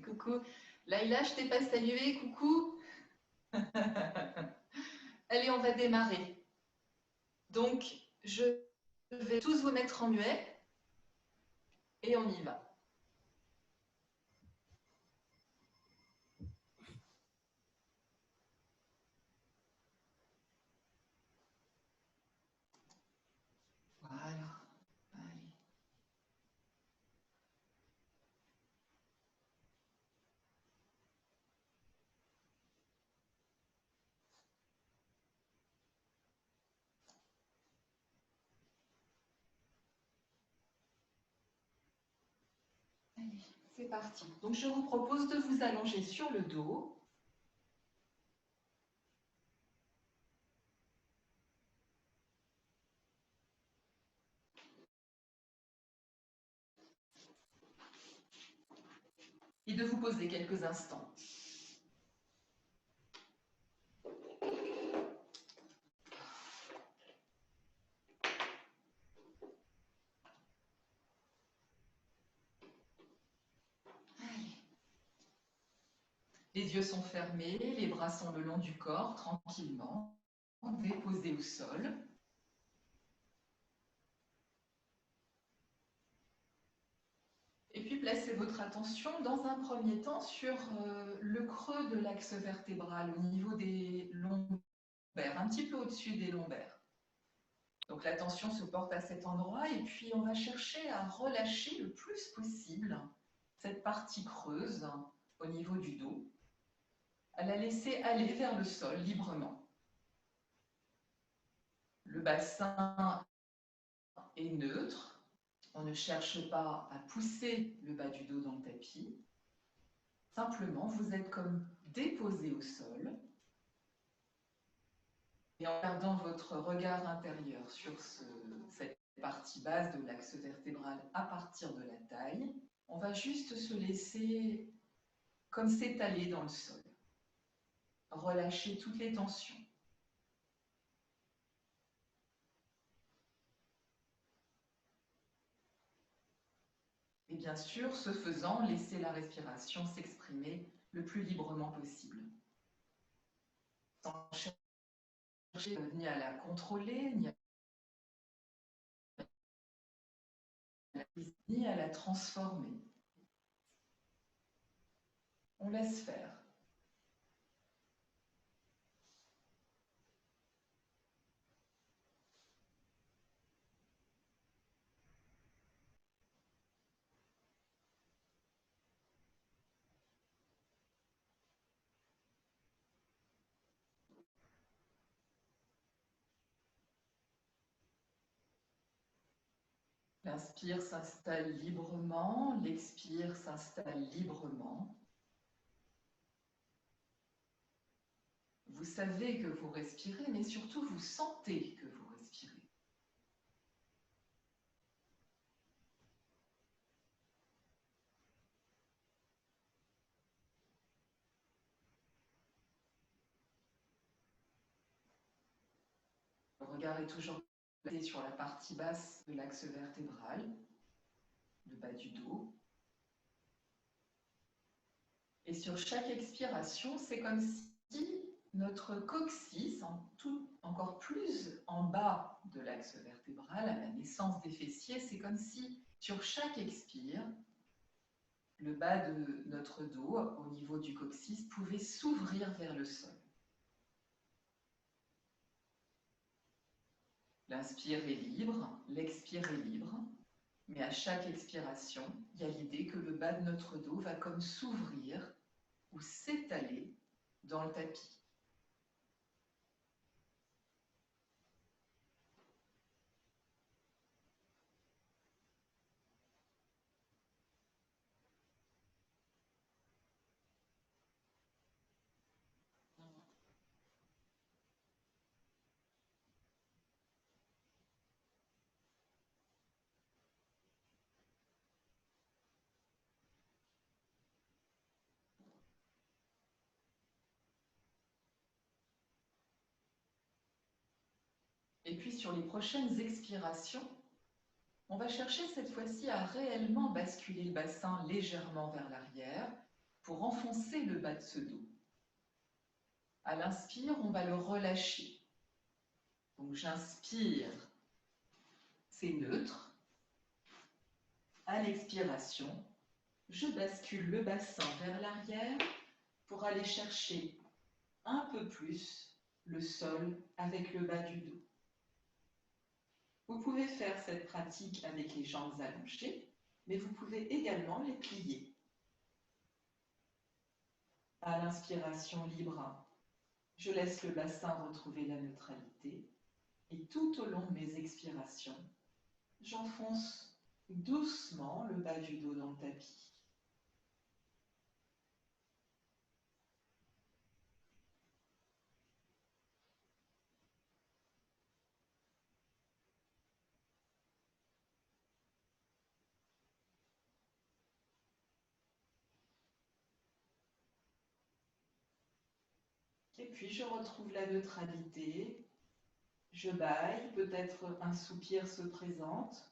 Coucou. Laïla, je t'ai pas salué, coucou. Allez, on va démarrer. Donc, je vais tous vous mettre en muet et on y va. Voilà. Allez. Allez, c'est parti. Donc, je vous propose de vous allonger sur le dos. Et de vous poser quelques instants. Allez. Les yeux sont fermés, les bras sont le long du corps, tranquillement, déposés au sol. Et puis placez votre attention dans un premier temps sur le creux de l'axe vertébral au niveau des lombaires, un petit peu au-dessus des lombaires. Donc l'attention se porte à cet endroit et puis on va chercher à relâcher le plus possible cette partie creuse au niveau du dos, à la laisser aller vers le sol librement. Le bassin est neutre. On ne cherche pas à pousser le bas du dos dans le tapis. Simplement, vous êtes comme déposé au sol. Et en gardant votre regard intérieur sur cette partie basse de l'axe vertébral à partir de la taille, on va juste se laisser comme s'étaler dans le sol. Relâcher toutes les tensions. Et bien sûr, ce faisant, laissez la respiration s'exprimer le plus librement possible. Sans chercher ni à la contrôler, ni à la transformer. On laisse faire. L'inspire s'installe librement, l'expire s'installe librement. Vous savez que vous respirez, mais surtout vous sentez que vous respirez. Le regard est toujours basé sur la partie basse de l'axe vertébral, le bas du dos. Et sur chaque expiration, c'est comme si notre coccyx, encore plus en bas de l'axe vertébral, à la naissance des fessiers, c'est comme si sur chaque expire, le bas de notre dos, au niveau du coccyx, pouvait s'ouvrir vers le sol. L'inspire est libre, l'expire est libre, mais à chaque expiration, il y a l'idée que le bas de notre dos va comme s'ouvrir ou s'étaler dans le tapis. Et puis sur les prochaines expirations, on va chercher cette fois-ci à réellement basculer le bassin légèrement vers l'arrière pour enfoncer le bas de ce dos. À l'inspire, on va le relâcher. Donc j'inspire, c'est neutre. À l'expiration, je bascule le bassin vers l'arrière pour aller chercher un peu plus le sol avec le bas du dos. Vous pouvez faire cette pratique avec les jambes allongées, mais vous pouvez également les plier. À l'inspiration libre, je laisse le bassin retrouver la neutralité et tout au long de mes expirations, j'enfonce doucement le bas du dos dans le tapis. Et puis je retrouve la neutralité, je bâille, peut-être un soupir se présente.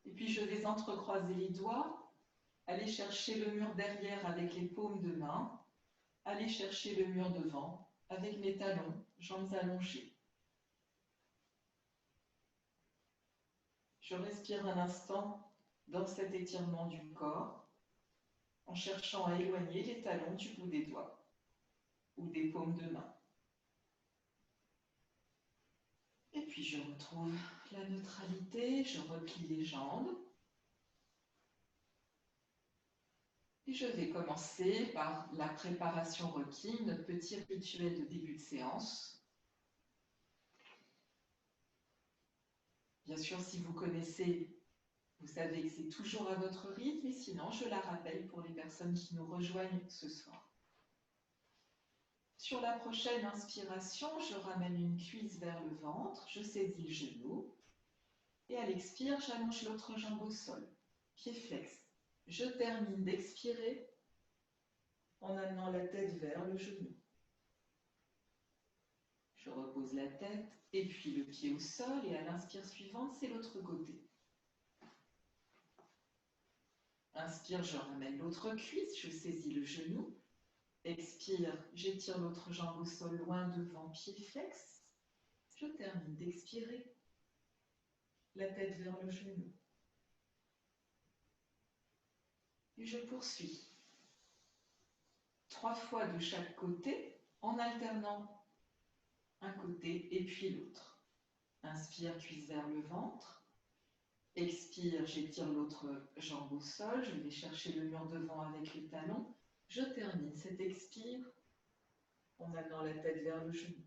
Et puis je vais entrecroiser les doigts, aller chercher le mur derrière avec les paumes de main, aller chercher le mur devant avec mes talons, jambes allongées. Je respire un instant dans cet étirement du corps, en cherchant à éloigner les talons du bout des doigts ou des paumes de main. Et puis je retrouve la neutralité, je replie les jambes. Et je vais commencer par la préparation requise, notre petit rituel de début de séance. Bien sûr, si vous connaissez, vous savez que c'est toujours à votre rythme, et sinon, je la rappelle pour les personnes qui nous rejoignent ce soir. Sur la prochaine inspiration, je ramène une cuisse vers le ventre, je saisis le genou, et à l'expire, j'allonge l'autre jambe au sol, pied flex. Je termine d'expirer en amenant la tête vers le genou. Je repose la tête et puis le pied au sol, et à l'inspire suivante, c'est l'autre côté. Inspire, je ramène l'autre cuisse, je saisis le genou. Expire, j'étire l'autre jambe au sol, loin devant, pied flex. Je termine d'expirer, la tête vers le genou. Et je poursuis. 3 fois de chaque côté, en alternant un côté et puis l'autre. Inspire, cuisse vers le ventre. Expire, j'étire l'autre jambe au sol, je vais chercher le mur devant avec les talons. Je termine cet expire en amenant la tête vers le genou.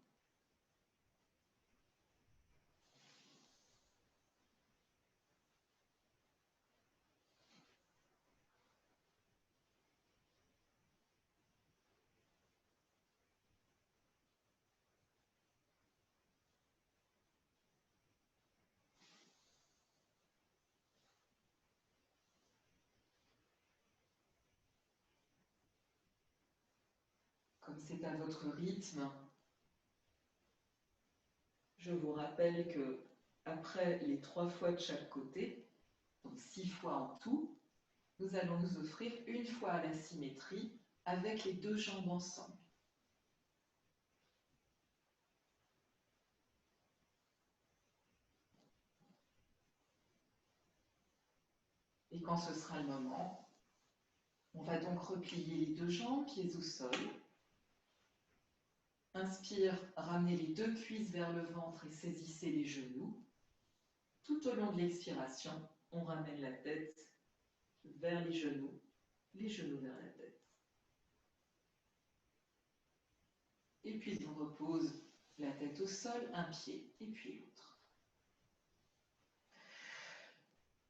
Comme c'est à votre rythme, je vous rappelle que après les 3 fois de chaque côté, donc 6 fois en tout, nous allons nous offrir une fois à la symétrie avec les 2 jambes ensemble. Et quand ce sera le moment, on va donc replier les 2 jambes, pieds au sol. Inspire, ramenez les 2 cuisses vers le ventre et saisissez les genoux. Tout au long de l'expiration, on ramène la tête vers les genoux vers la tête. Et puis on repose la tête au sol, un pied et puis l'autre.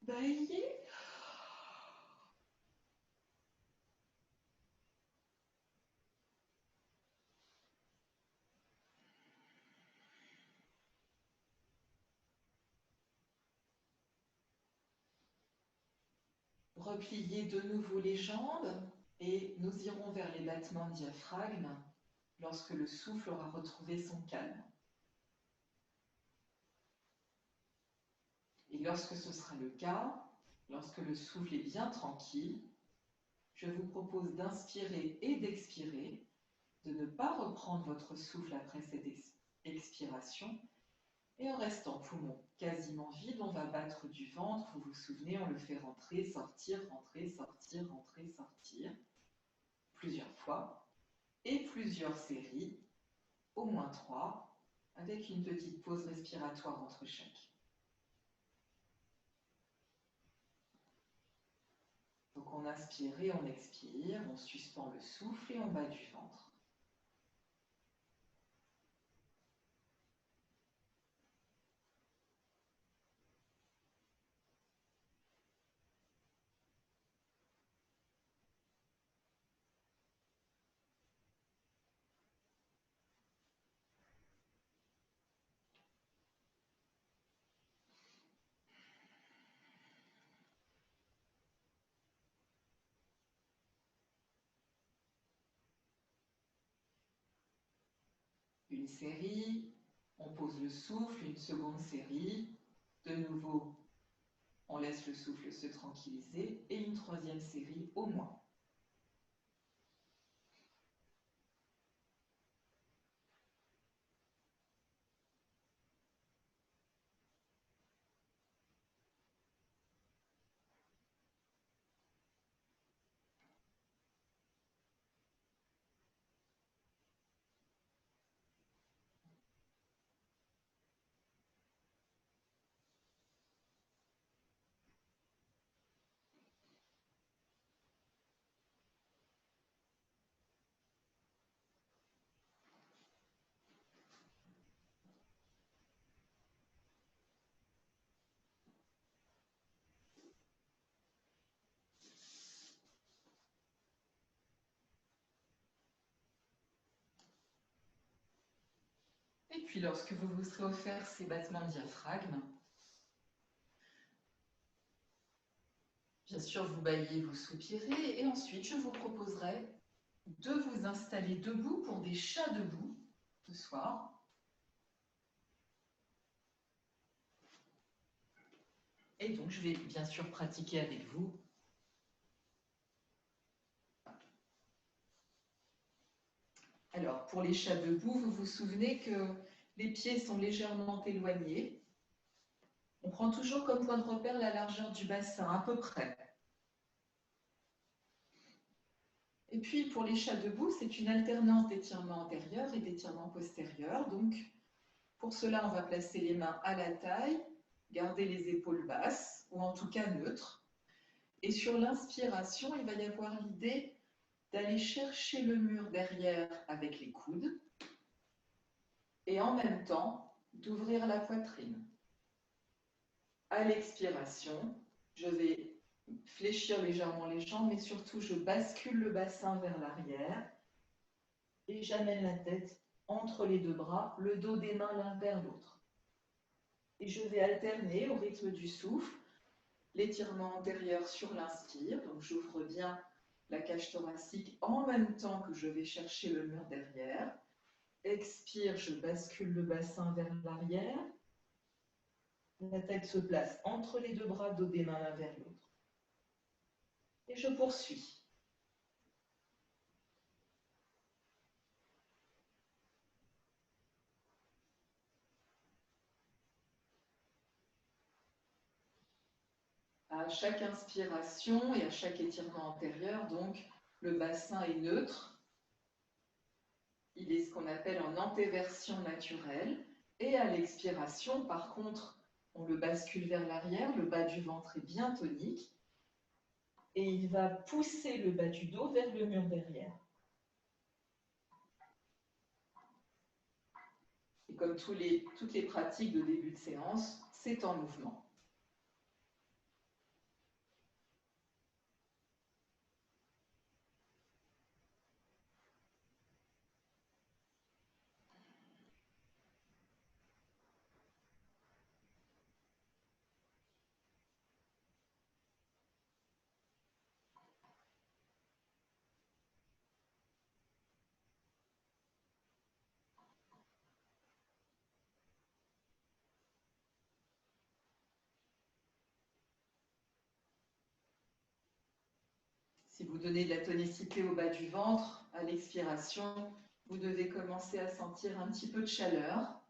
Baillez. Repliez de nouveau les jambes et nous irons vers les battements de diaphragme lorsque le souffle aura retrouvé son calme. Et lorsque ce sera le cas, lorsque le souffle est bien tranquille, je vous propose d'inspirer et d'expirer, de ne pas reprendre votre souffle après cette expiration. Et en restant poumon quasiment vide, on va battre du ventre. Vous vous souvenez, on le fait rentrer, sortir, rentrer, sortir, rentrer, sortir. Plusieurs fois. Et plusieurs séries, au moins 3, avec une petite pause respiratoire entre chaque. Donc on inspire et on expire, on suspend le souffle et on bat du ventre. Une série, on pose le souffle, une seconde série, de nouveau, on laisse le souffle se tranquilliser, et une troisième série au moins. Et puis lorsque vous vous serez offert ces battements de diaphragme, bien sûr vous bâillez, vous soupirez, et ensuite je vous proposerai de vous installer debout pour des chats debout ce soir. Et donc je vais bien sûr pratiquer avec vous. Alors, pour les chats debout, vous vous souvenez que les pieds sont légèrement éloignés. On prend toujours comme point de repère la largeur du bassin, à peu près. Et puis, pour les chats debout, c'est une alternance d'étirement antérieur et d'étirement postérieur. Donc, pour cela, on va placer les mains à la taille, garder les épaules basses, ou en tout cas neutres. Et sur l'inspiration, il va y avoir l'idée d'aller chercher le mur derrière avec les coudes, et en même temps d'ouvrir la poitrine. À l'expiration, je vais fléchir légèrement les jambes, mais surtout je bascule le bassin vers l'arrière et j'amène la tête entre les deux bras, le dos des mains l'un vers l'autre. Et je vais alterner au rythme du souffle l'étirement antérieur sur l'inspire, donc j'ouvre bien la cage thoracique en même temps que je vais chercher le mur derrière. Expire, je bascule le bassin vers l'arrière. La tête se place entre les deux bras, dos des mains l'un vers l'autre. Et je poursuis. À chaque inspiration et à chaque étirement antérieur, donc, le bassin est neutre. Il est ce qu'on appelle en antéversion naturelle. Et à l'expiration, par contre, on le bascule vers l'arrière, le bas du ventre est bien tonique. Et il va pousser le bas du dos vers le mur derrière. Et comme toutes les pratiques de début de séance, c'est en mouvement. Si vous donnez de la tonicité au bas du ventre, à l'expiration, vous devez commencer à sentir un petit peu de chaleur.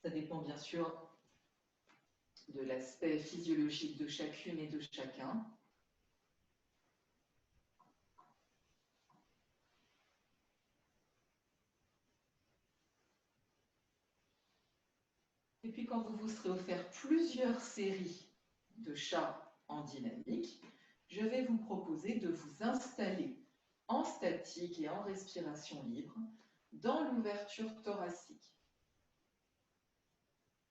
Ça dépend bien sûr de l'aspect physiologique de chacune et de chacun. Et puis quand vous vous serez offert plusieurs séries de chats en dynamique, je vais vous proposer de vous installer en statique et en respiration libre dans l'ouverture thoracique.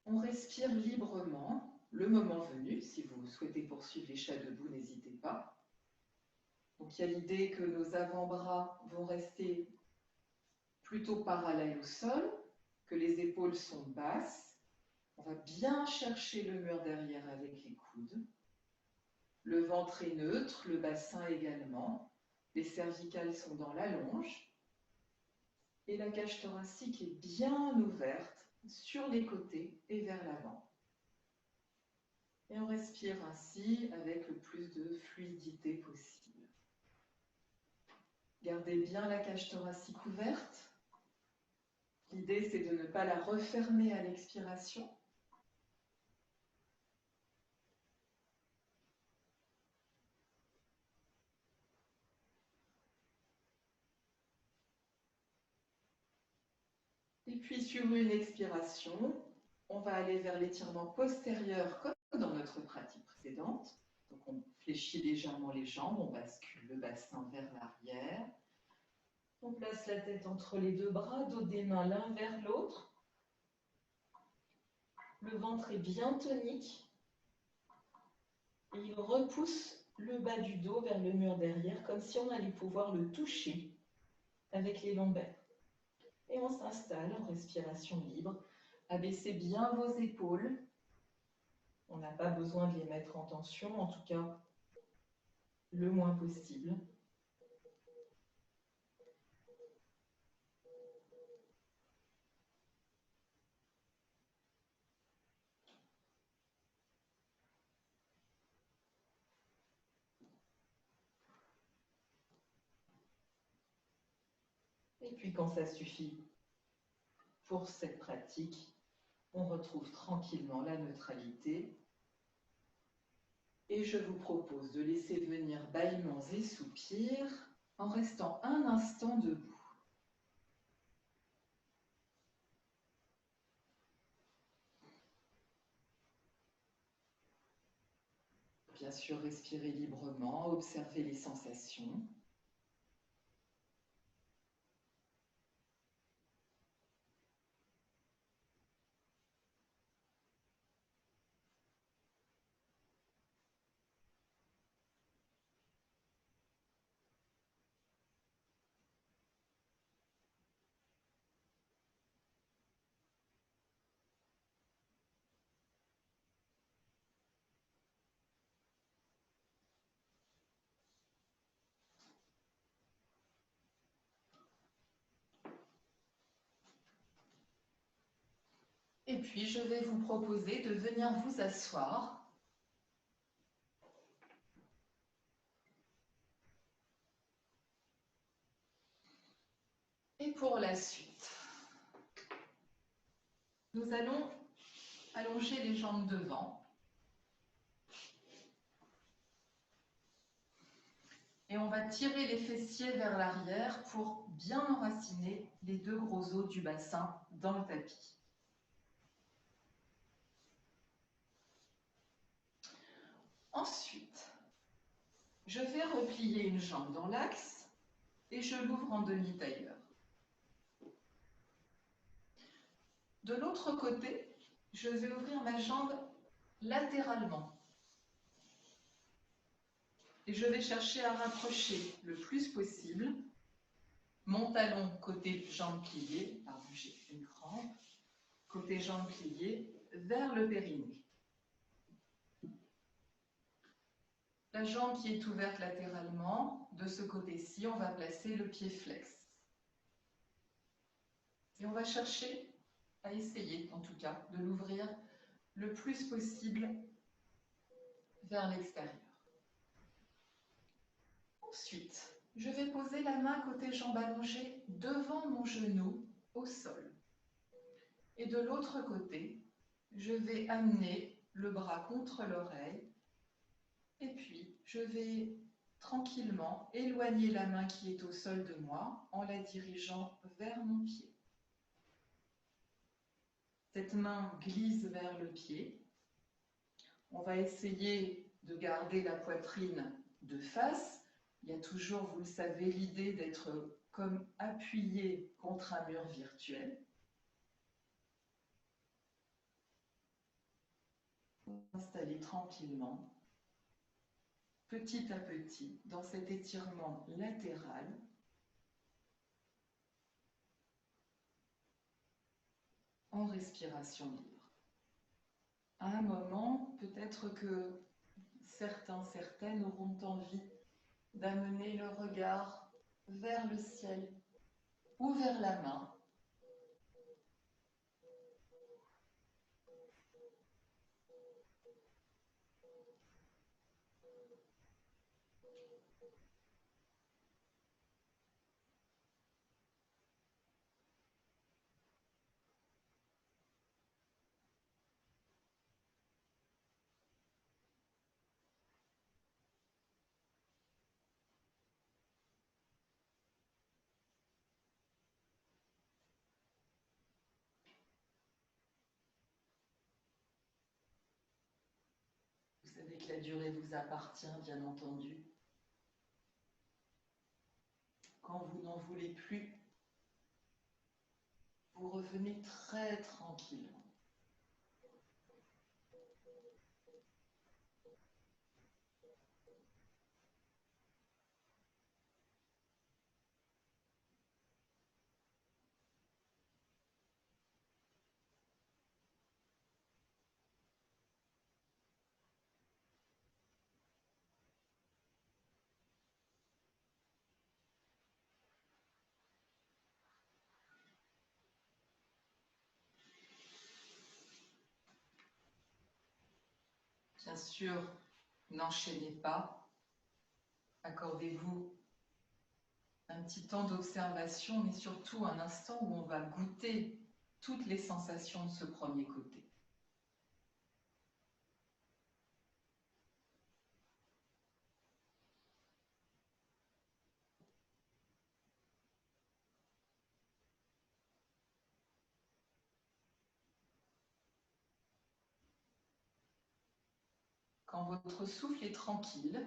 On respire librement, le moment venu. Si vous souhaitez poursuivre les chats debout, n'hésitez pas. Donc il y a l'idée que nos avant-bras vont rester plutôt parallèles au sol, que les épaules sont basses. On va bien chercher le mur derrière avec les coudes. Le ventre est neutre, le bassin également. Les cervicales sont dans la longe. Et la cage thoracique est bien ouverte sur les côtés et vers l'avant. Et on respire ainsi avec le plus de fluidité possible. Gardez bien la cage thoracique ouverte. L'idée, c'est de ne pas la refermer à l'expiration. Et puis, sur une expiration, on va aller vers l'étirement postérieur, comme dans notre pratique précédente. Donc, on fléchit légèrement les jambes, on bascule le bassin vers l'arrière. On place la tête entre les deux bras, dos des mains l'un vers l'autre. Le ventre est bien tonique. Et il repousse le bas du dos vers le mur derrière, comme si on allait pouvoir le toucher avec les lombaires. Et on s'installe en respiration libre. Abaissez bien vos épaules. On n'a pas besoin de les mettre en tension, en tout cas le moins possible. Et puis quand ça suffit pour cette pratique, on retrouve tranquillement la neutralité. Et je vous propose de laisser venir bâillements et soupirs en restant un instant debout. Bien sûr, respirez librement, observez les sensations. Et puis, je vais vous proposer de venir vous asseoir. Et pour la suite, nous allons allonger les jambes devant. Et on va tirer les fessiers vers l'arrière pour bien enraciner les deux gros os du bassin dans le tapis. Ensuite, je vais replier une jambe dans l'axe et je l'ouvre en demi-tailleur. De l'autre côté, je vais ouvrir ma jambe latéralement. Et je vais chercher à rapprocher le plus possible mon talon côté jambe pliée, pardon, j'ai une crampe, côté jambe pliée vers le périnée. La jambe qui est ouverte latéralement, de ce côté-ci, on va placer le pied flex. Et on va chercher à essayer en tout cas de l'ouvrir le plus possible vers l'extérieur. Ensuite, je vais poser la main côté jambe allongée devant mon genou au sol. Et de l'autre côté, je vais amener le bras contre l'oreille et puis je vais tranquillement éloigner la main qui est au sol de moi en la dirigeant vers mon pied. Cette main glisse vers le pied. On va essayer de garder la poitrine de face. Il y a toujours, vous le savez, l'idée d'être comme appuyé contre un mur virtuel. Installer tranquillement, petit à petit, dans cet étirement latéral. En respiration libre. À un moment, peut-être que certains, certaines auront envie d'amener le regard vers le ciel ou vers la main. Vous savez que la durée vous appartient, bien entendu. Quand vous n'en voulez plus, vous revenez très tranquillement. Bien sûr, n'enchaînez pas. Accordez-vous un petit temps d'observation, mais surtout un instant où on va goûter toutes les sensations de ce premier côté. Quand votre souffle est tranquille,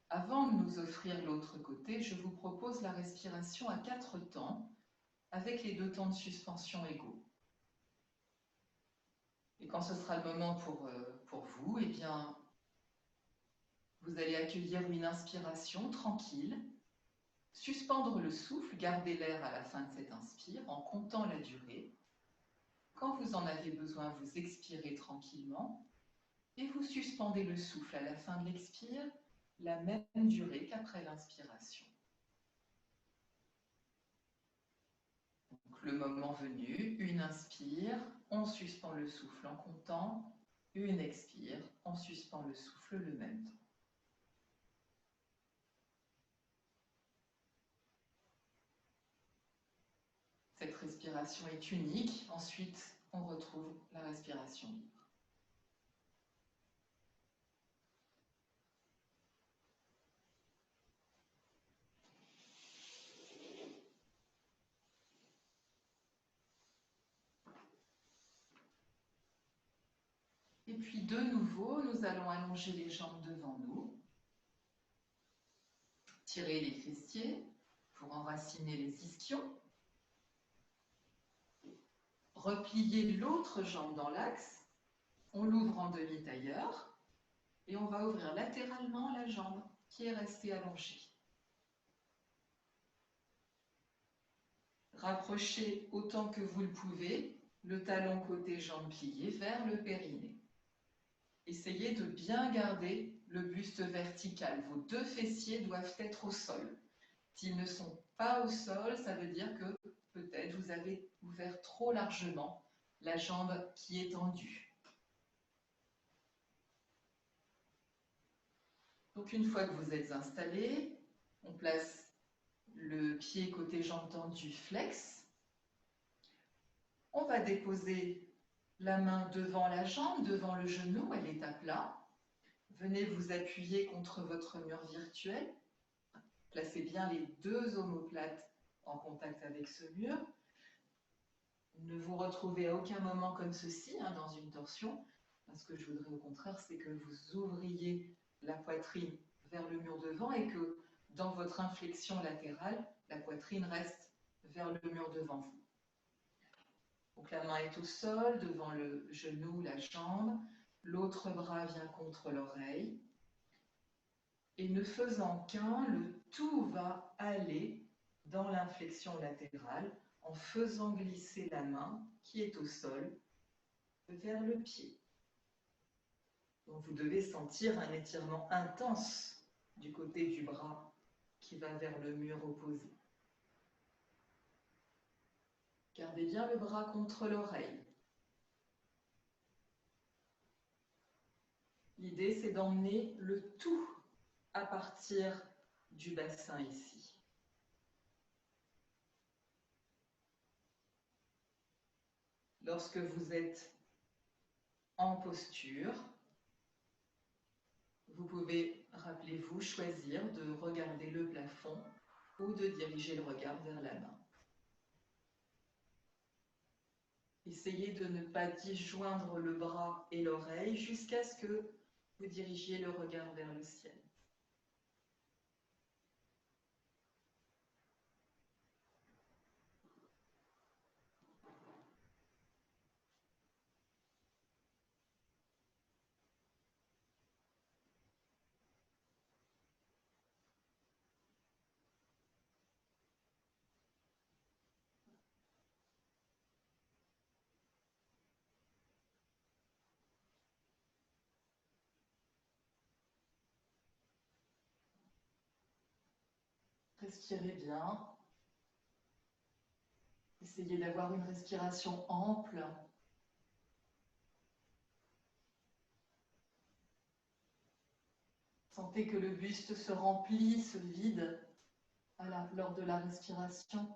avant de nous offrir l'autre côté, je vous propose la respiration à 4 temps, avec les 2 temps de suspension égaux. Et quand ce sera le moment pour vous, eh bien, vous allez accueillir une inspiration tranquille, suspendre le souffle, garder l'air à la fin de cette inspire en comptant la durée. Quand vous en avez besoin, vous expirez tranquillement et vous suspendez le souffle à la fin de l'expire, la même durée qu'après l'inspiration. Donc, le moment venu, une inspire, on suspend le souffle en comptant, une expire, on suspend le souffle le même temps. Cette respiration est unique. Ensuite, on retrouve la respiration libre. Et puis, de nouveau, nous allons allonger les jambes devant nous. Tirer les fessiers pour enraciner les ischions. Replier l'autre jambe dans l'axe. On l'ouvre en demi-tailleur. Et on va ouvrir latéralement la jambe qui est restée allongée. Rapprochez autant que vous le pouvez le talon côté jambe pliée vers le périnée. Essayez de bien garder le buste vertical. Vos 2 fessiers doivent être au sol. S'ils ne sont pas au sol, ça veut dire que peut-être vous avez ouvert trop largement la jambe qui est tendue. Donc une fois que vous êtes installé, on place le pied côté jambe tendue flex. On va déposer la main devant la jambe, devant le genou, elle est à plat. Venez vous appuyer contre votre mur virtuel. Placez bien les deux omoplates en contact avec ce mur. Ne vous retrouvez à aucun moment comme ceci, dans une torsion. Ce que je voudrais au contraire, c'est que vous ouvriez la poitrine vers le mur devant et que dans votre inflexion latérale, la poitrine reste vers le mur devant vous. Donc la main est au sol, devant le genou, la jambe. L'autre bras vient contre l'oreille. Et ne faisant qu'un, le tout va aller dans l'inflexion latérale en faisant glisser la main qui est au sol vers le pied. Donc vous devez sentir un étirement intense du côté du bras qui va vers le mur opposé. Gardez bien le bras contre l'oreille. L'idée, c'est d'emmener le tout à partir du bassin ici. Lorsque vous êtes en posture, vous pouvez, rappelez-vous, choisir de regarder le plafond ou de diriger le regard vers la main. Essayez de ne pas disjoindre le bras et l'oreille jusqu'à ce que vous dirigiez le regard vers le ciel. Respirez bien. Essayez d'avoir une respiration ample. Sentez que le buste se remplit, se vide lors de la respiration.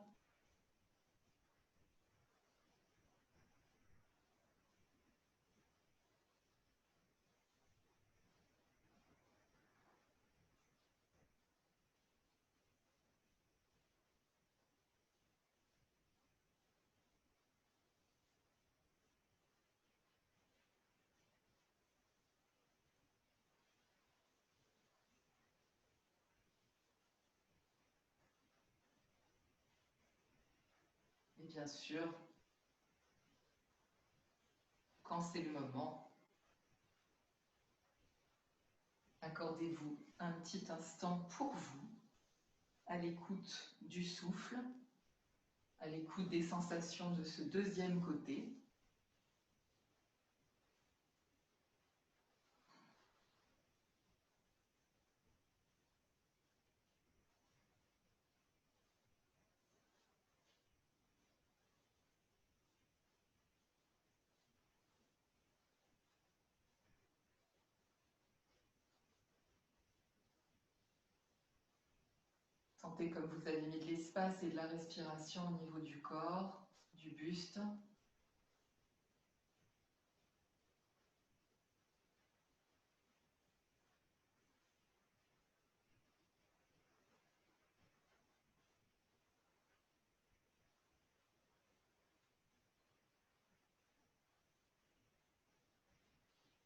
Et bien sûr, quand c'est le moment, accordez-vous un petit instant pour vous, à l'écoute du souffle, à l'écoute des sensations de ce deuxième côté. Sentez comme vous avez mis de l'espace et de la respiration au niveau du corps, du buste.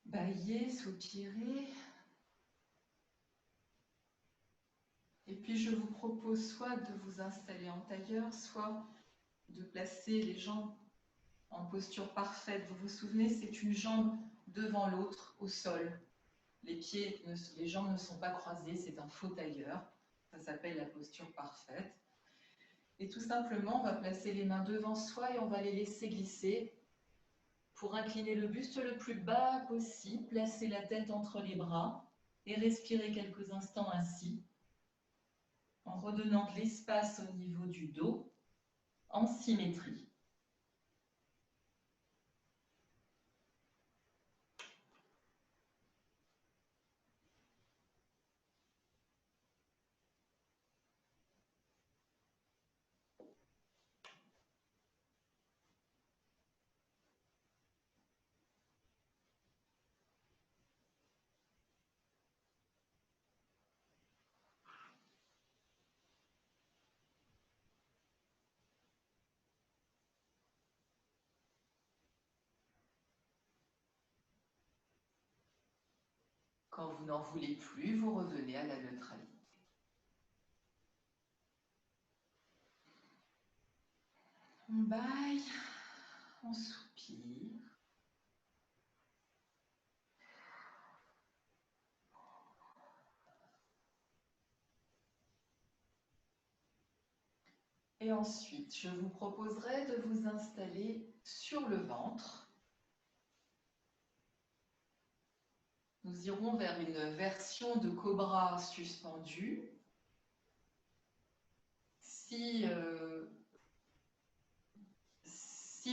Baillez, soupirez. Et puis je vous propose soit de vous installer en tailleur, soit de placer les jambes en posture parfaite. Vous vous souvenez, c'est une jambe devant l'autre au sol. Les jambes ne sont pas croisées, c'est un faux tailleur. Ça s'appelle la posture parfaite. Et tout simplement, on va placer les mains devant soi et on va les laisser glisser pour incliner le buste le plus bas possible, placer la tête entre les bras et respirer quelques instants ainsi, en redonnant de l'espace au niveau du dos, en symétrie. Quand vous n'en voulez plus, vous revenez à la neutralité. On baille, on soupire. Et ensuite, je vous proposerai de vous installer sur le ventre. Nous irons vers une version de cobra suspendu. Si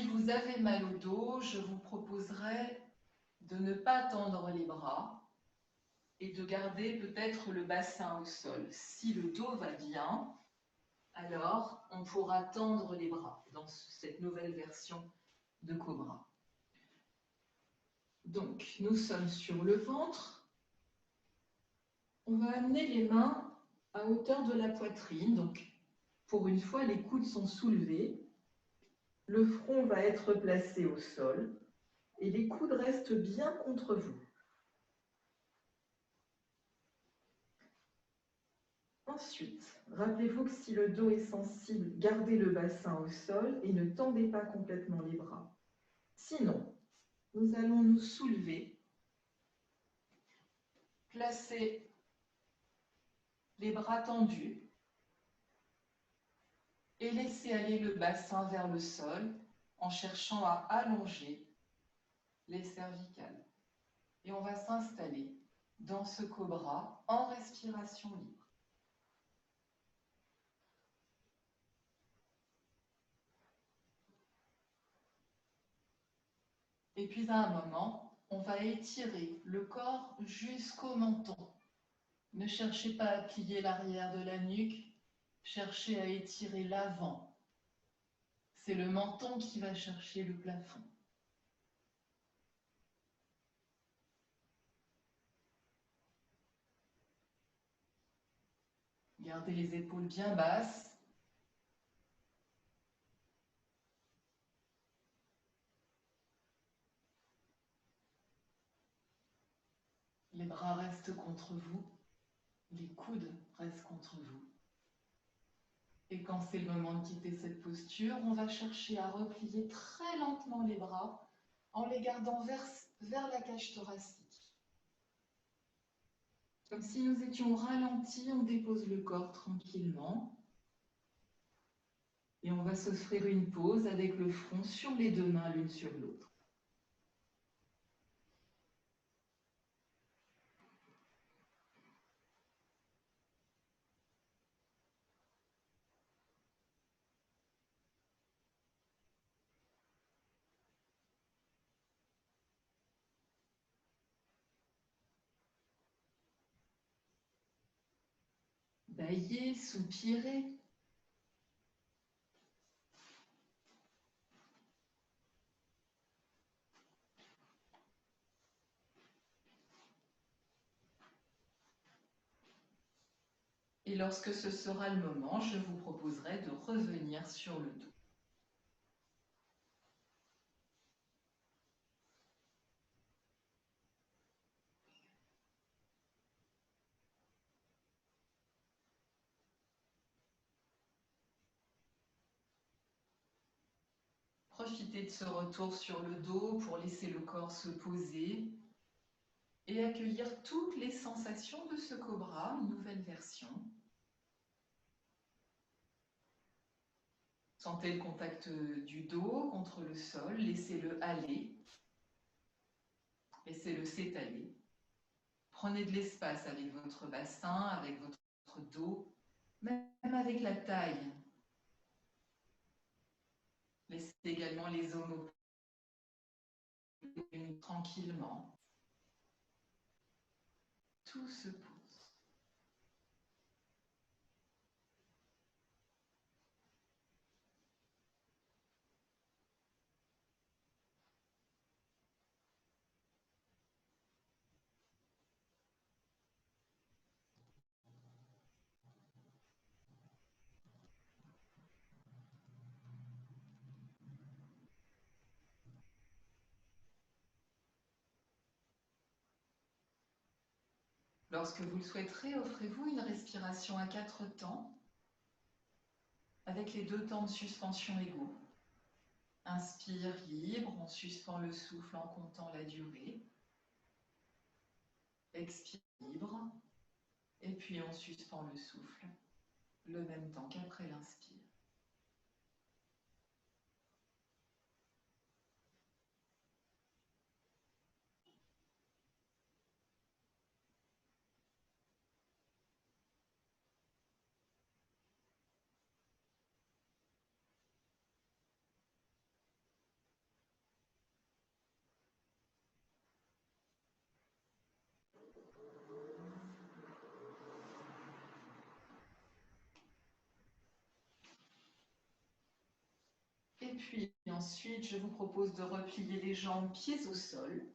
vous avez mal au dos, je vous proposerai de ne pas tendre les bras et de garder peut-être le bassin au sol. Si le dos va bien, alors on pourra tendre les bras dans cette nouvelle version de cobra. Donc, nous sommes sur le ventre. On va amener les mains à hauteur de la poitrine. Donc, pour une fois, les coudes sont soulevés. Le front va être placé au sol et les coudes restent bien contre vous. Ensuite, rappelez-vous que si le dos est sensible, gardez le bassin au sol et ne tendez pas complètement les bras. Sinon, nous allons nous soulever, placer les bras tendus et laisser aller le bassin vers le sol en cherchant à allonger les cervicales. Et on va s'installer dans ce cobra en respiration libre. Et puis à un moment, on va étirer le corps jusqu'au menton. Ne cherchez pas à plier l'arrière de la nuque, cherchez à étirer l'avant. C'est le menton qui va chercher le plafond. Gardez les épaules bien basses. Les bras restent contre vous. Les coudes restent contre vous. Et quand c'est le moment de quitter cette posture, on va chercher à replier très lentement les bras en les gardant vers la cage thoracique. Comme si nous étions ralentis, on dépose le corps tranquillement. Et on va s'offrir une pause avec le front sur les deux mains l'une sur l'autre. Baillez, soupirez. Et lorsque ce sera le moment, je vous proposerai de revenir sur le dos. Profitez de ce retour sur le dos pour laisser le corps se poser et accueillir toutes les sensations de ce cobra, une nouvelle version. Sentez le contact du dos contre le sol, laissez-le aller, laissez-le s'étaler. Prenez de l'espace avec votre bassin, avec votre dos, même avec la taille. Laissez également les omoplates tranquillement. Tout se pose. Lorsque vous le souhaiterez, offrez-vous une respiration à 4 temps, avec les 2 temps de suspension égaux. Inspire libre, on suspend le souffle en comptant la durée. Expire libre, et puis on suspend le souffle, le même temps qu'après l'inspire. Et puis ensuite, je vous propose de replier les jambes pieds au sol.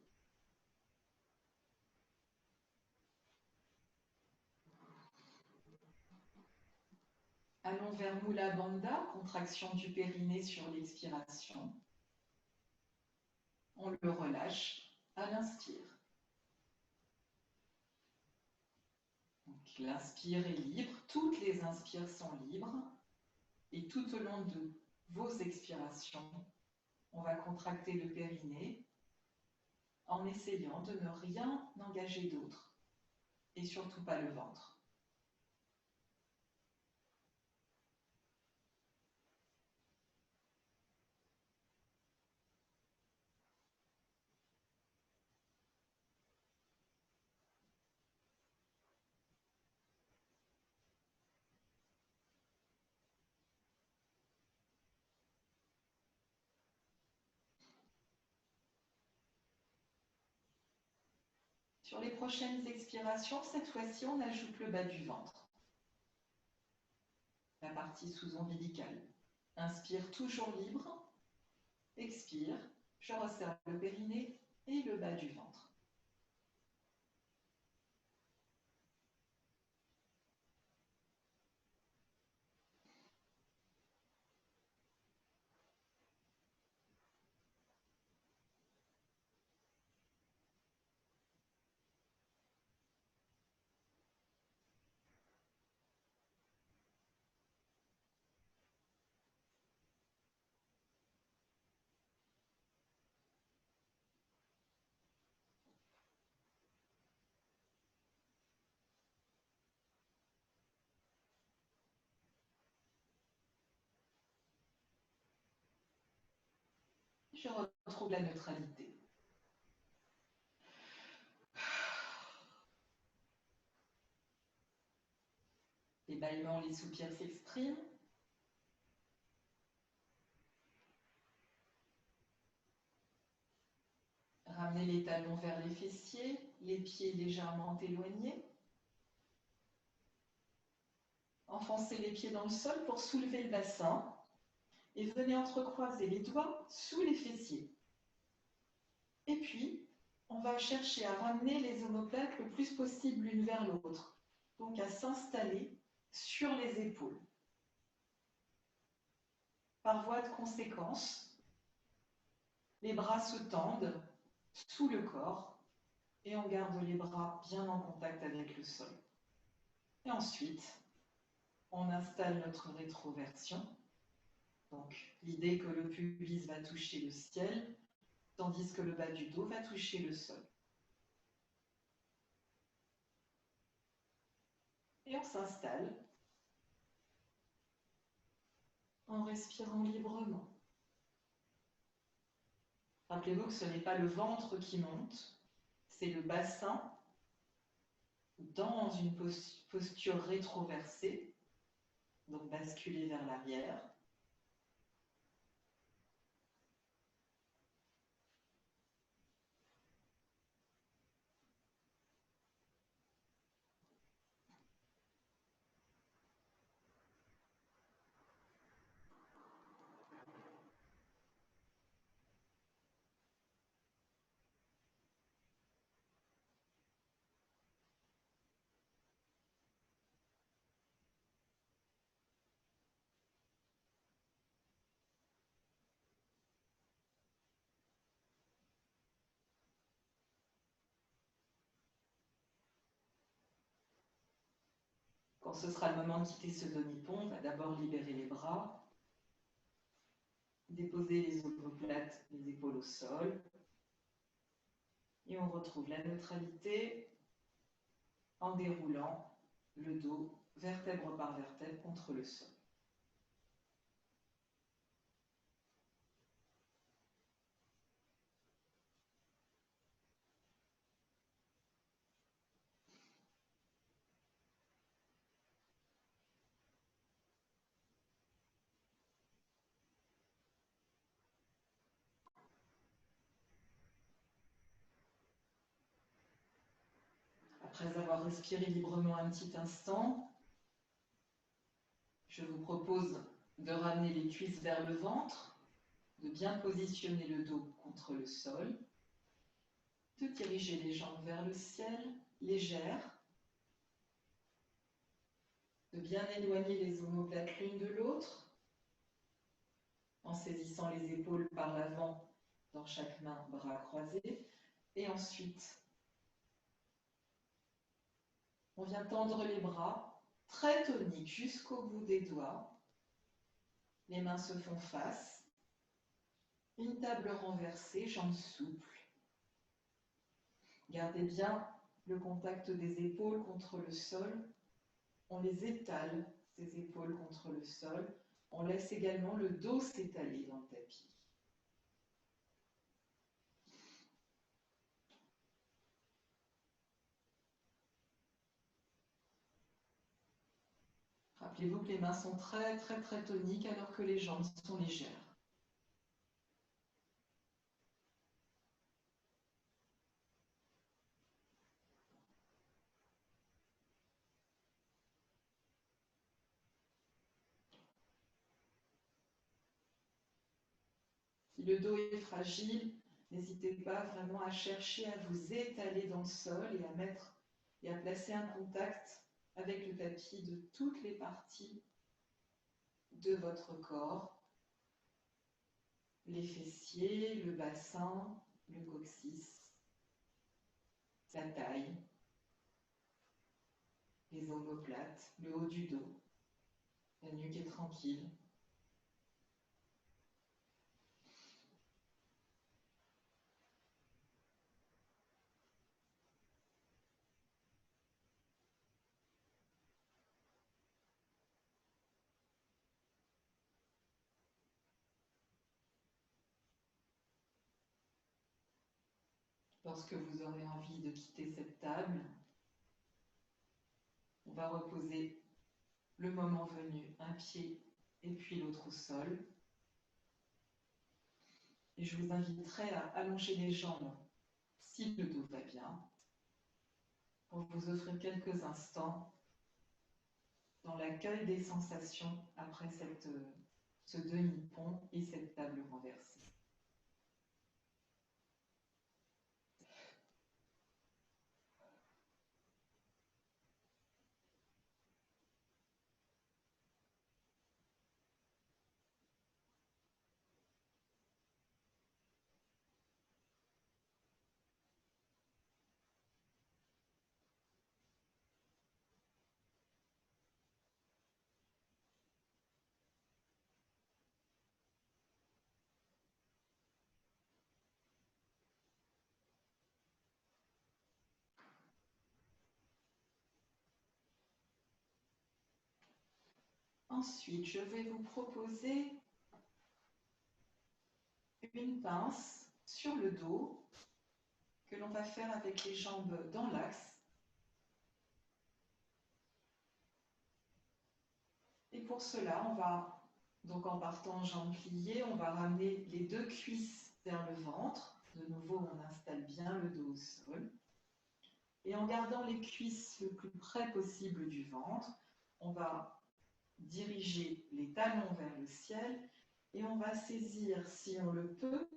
Allons vers Mula Bandha, contraction du périnée sur l'expiration. On le relâche à l'inspire. L'inspire est libre, toutes les inspires sont libres. Et tout au long de vos expirations, on va contracter le périnée en essayant de ne rien engager d'autre. Et surtout pas le ventre. Sur les prochaines expirations, cette fois-ci, on ajoute le bas du ventre, la partie sous-ombilicale. Inspire toujours libre. Expire, je resserre le périnée et le bas du ventre. Je retrouve la neutralité. Les bâillements, les soupirs s'expriment. Ramenez les talons vers les fessiers, les pieds légèrement éloignés. Enfoncez les pieds dans le sol pour soulever le bassin et venez entrecroiser les doigts sous les fessiers. Et puis, on va chercher à ramener les omoplates le plus possible l'une vers l'autre, donc à s'installer sur les épaules. Par voie de conséquence, les bras se tendent sous le corps et on garde les bras bien en contact avec le sol. Et ensuite, on installe notre rétroversion. Donc, l'idée que le pubis va toucher le ciel, tandis que le bas du dos va toucher le sol. Et on s'installe en respirant librement. Rappelez-vous que ce n'est pas le ventre qui monte, c'est le bassin dans une posture rétroversée, donc basculer vers l'arrière. Quand ce sera le moment de quitter ce demi-pont, on va d'abord libérer les bras, déposer les omoplates, les épaules au sol, et on retrouve la neutralité en déroulant le dos vertèbre par vertèbre contre le sol. Après avoir respiré librement un petit instant, je vous propose de ramener les cuisses vers le ventre, de bien positionner le dos contre le sol, de diriger les jambes vers le ciel, légères, de bien éloigner les omoplates l'une de l'autre, en saisissant les épaules par l'avant dans chaque main, bras croisés, et ensuite, on vient tendre les bras, très toniques jusqu'au bout des doigts, les mains se font face, une table renversée, jambes souples. Gardez bien le contact des épaules contre le sol. On les étale, ces épaules contre le sol. On laisse également le dos s'étaler dans le tapis. Rappelez-vous que les mains sont très toniques alors que les jambes sont légères. Si le dos est fragile, n'hésitez pas vraiment à chercher à vous étaler dans le sol et à placer un contact avec le tapis de toutes les parties de votre corps. Les fessiers, le bassin, le coccyx, la taille, les omoplates, le haut du dos. La nuque est tranquille. Lorsque vous aurez envie de quitter cette table, on va reposer le moment venu un pied et puis l'autre au sol. Et je vous inviterai à allonger les jambes si le dos va bien, pour vous offrir quelques instants dans l'accueil des sensations après ce demi-pont et cette table renversée. Ensuite, je vais vous proposer une pince sur le dos que l'on va faire avec les jambes dans l'axe. Et pour cela, on va, donc en partant en jambes pliées, on va ramener les deux cuisses vers le ventre. De nouveau, on installe bien le dos au sol. Et en gardant les cuisses le plus près possible du ventre, on va diriger les talons vers le ciel et on va saisir, si on le peut,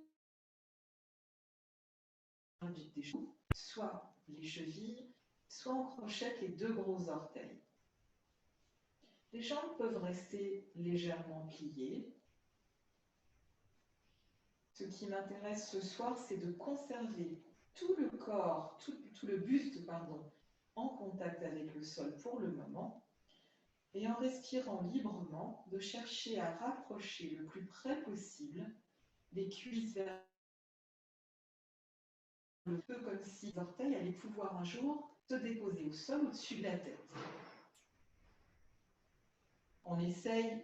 des genoux, soit les chevilles, soit on crochette les deux gros orteils. Les jambes peuvent rester légèrement pliées. Ce qui m'intéresse ce soir, c'est de conserver tout le corps, tout le buste, pardon, en contact avec le sol pour le moment, Et en respirant librement, de chercher à rapprocher le plus près possible les cuisses vers le feu, comme si les orteils allaient pouvoir un jour se déposer au sol au-dessus de la tête. On essaye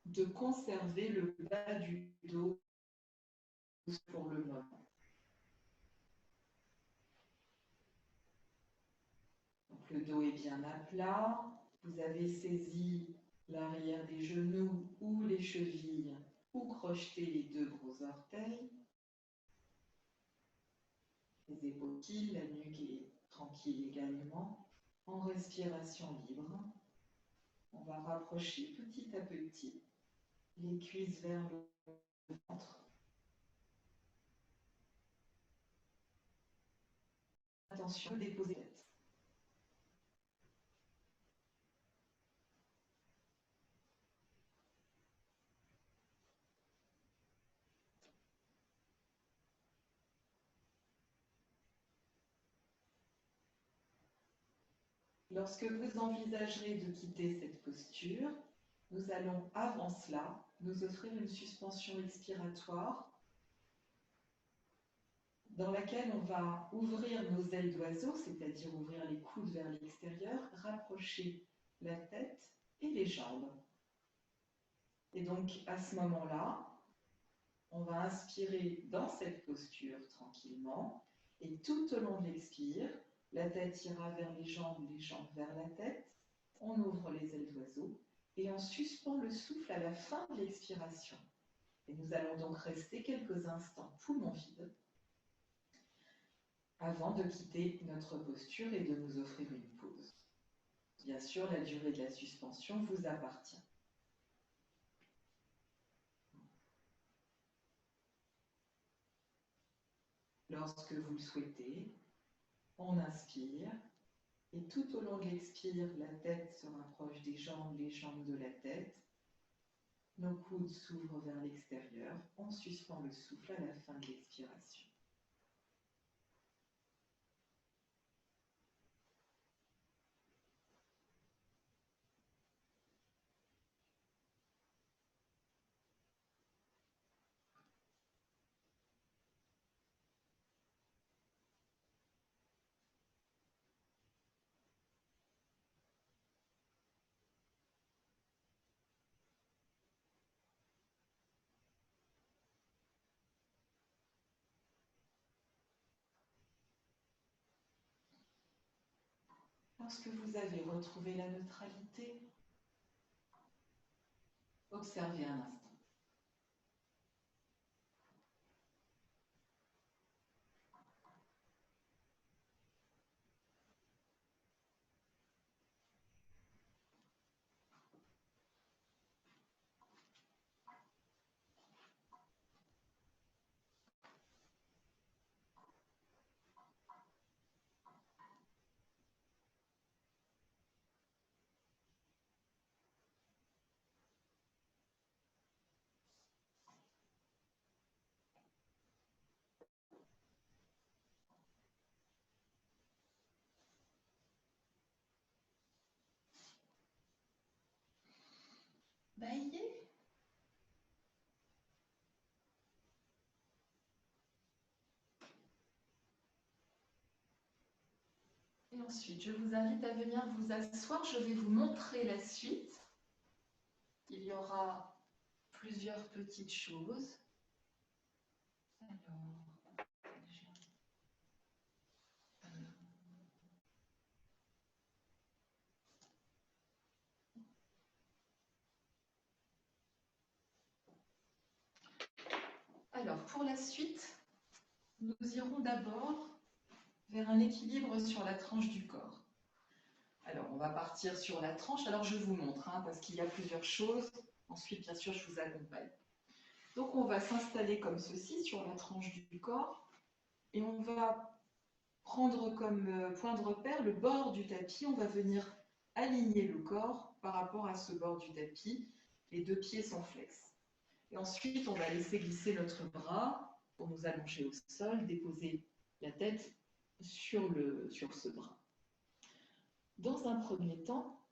de conserver le bas du dos pour le moment. Donc, le dos est bien à plat. Vous avez saisi l'arrière des genoux ou les chevilles ou crocheté les deux gros orteils. Les épaules tranquilles, la nuque est tranquille également. En respiration libre, on va rapprocher petit à petit les cuisses vers le ventre. Attention, déposer la tête. Lorsque vous envisagerez de quitter cette posture, nous allons avant cela nous offrir une suspension expiratoire dans laquelle on va ouvrir nos ailes d'oiseau, c'est-à-dire ouvrir les coudes vers l'extérieur, rapprocher la tête et les jambes. Et donc à ce moment-là, on va inspirer dans cette posture tranquillement et tout au long de l'expire, la tête ira vers les jambes vers la tête, on ouvre les ailes d'oiseau et on suspend le souffle à la fin de l'expiration. Et nous allons donc rester quelques instants poumon vide avant de quitter notre posture et de nous offrir une pause. Bien sûr, la durée de la suspension vous appartient. Lorsque vous le souhaitez, on inspire et tout au long de l'expire, la tête se rapproche des jambes, les jambes de la tête. Nos coudes s'ouvrent vers l'extérieur. On suspend le souffle à la fin de l'expiration. Lorsque vous avez retrouvé la neutralité, observez un instant. Baillez. Et ensuite, je vous invite à venir vous asseoir. Je vais vous montrer la suite. Il y aura plusieurs petites choses. Alors, pour la suite, nous irons d'abord vers un équilibre sur la tranche du corps. Alors, on va partir sur la tranche. Alors, je vous montre, parce qu'il y a plusieurs choses. Ensuite, bien sûr, je vous accompagne. Donc, on va s'installer comme ceci sur la tranche du corps et on va prendre comme point de repère le bord du tapis. On va venir aligner le corps par rapport à ce bord du tapis. Les deux pieds sont flex. Et ensuite, on va laisser glisser notre bras pour nous allonger au sol, déposer la tête sur ce bras. Dans un premier temps,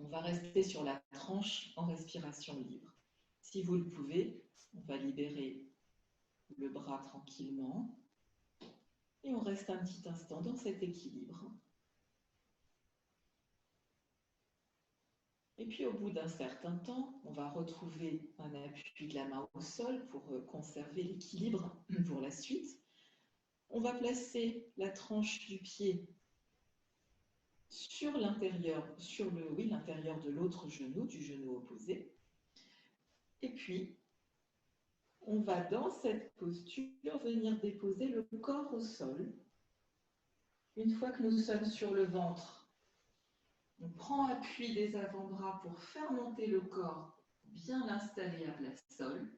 On va rester sur la tranche en respiration libre. Si vous le pouvez, on va libérer le bras tranquillement et on reste un petit instant dans cet équilibre. Et puis au bout d'un certain temps, on va retrouver un appui de la main au sol pour conserver l'équilibre pour la suite. On va placer la tranche du pied sur l'intérieur, l'intérieur de l'autre genou, du genou opposé. Et puis, on va dans cette posture venir déposer le corps au sol. Une fois que nous sommes sur le ventre, on prend appui des avant-bras pour faire monter le corps, bien l'installer à plat sol.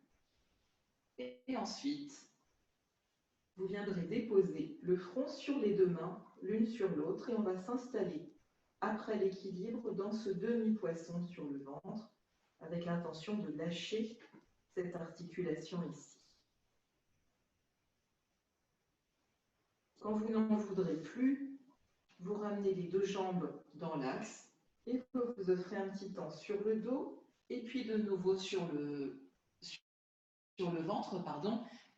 Et ensuite, vous viendrez déposer le front sur les deux mains, l'une sur l'autre, et on va s'installer après l'équilibre dans ce demi-poisson sur le ventre, avec l'intention de lâcher cette articulation ici. Quand vous n'en voudrez plus, vous ramenez les deux jambes dans l'axe et vous offrez un petit temps sur le dos et puis de nouveau sur le ventre,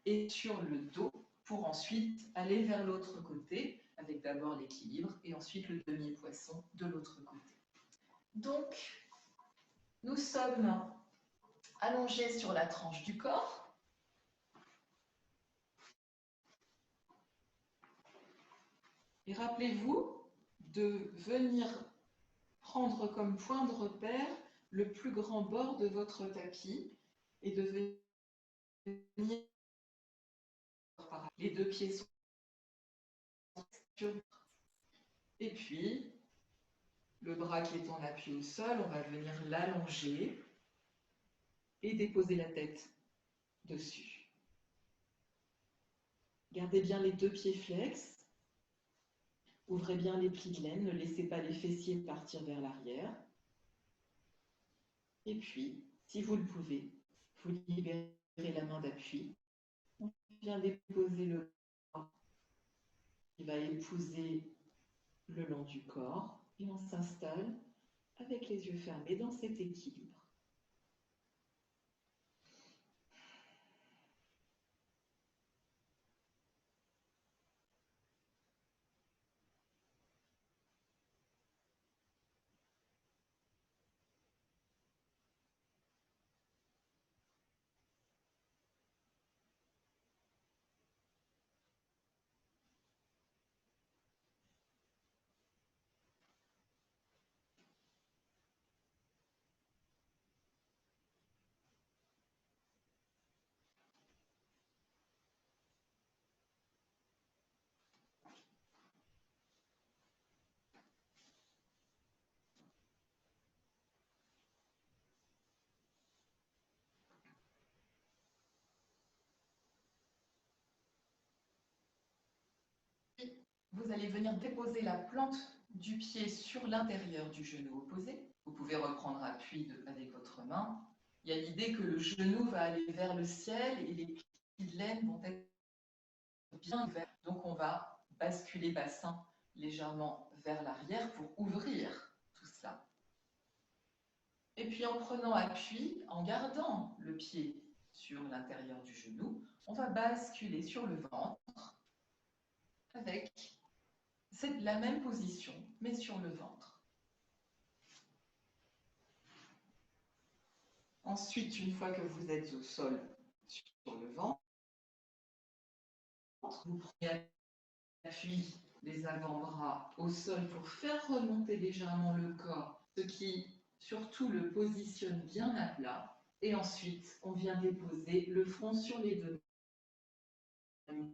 et sur le dos pour ensuite aller vers l'autre côté avec d'abord l'équilibre et ensuite le demi-poisson de l'autre côté. Donc, nous sommes allongés sur la tranche du corps. Et rappelez-vous de venir prendre comme point de repère le plus grand bord de votre tapis et de venir. Les deux pieds sont sur. Et puis, le bras qui est en appui au sol, on va venir l'allonger et déposer la tête dessus. Gardez bien les deux pieds flex. Ouvrez bien les plis de laine, ne laissez pas les fessiers partir vers l'arrière. Et puis, si vous le pouvez, vous libérez la main d'appui. On vient déposer le bras qui va épouser le long du corps et on s'installe avec les yeux fermés dans cet équilibre. Vous allez venir déposer la plante du pied sur l'intérieur du genou opposé. Vous pouvez reprendre appui avec votre main. Il y a l'idée que le genou va aller vers le ciel et les plis de laine vont être bien ouverts. Donc on va basculer bassin légèrement vers l'arrière pour ouvrir tout cela. Et puis en prenant appui, en gardant le pied sur l'intérieur du genou, on va basculer sur le ventre avec la même position, mais sur le ventre. Ensuite, une fois que vous êtes au sol sur le ventre, vous prenez appui des avant-bras au sol pour faire remonter légèrement le corps, ce qui surtout le positionne bien à plat. Et ensuite, on vient déposer le front sur les deux mains.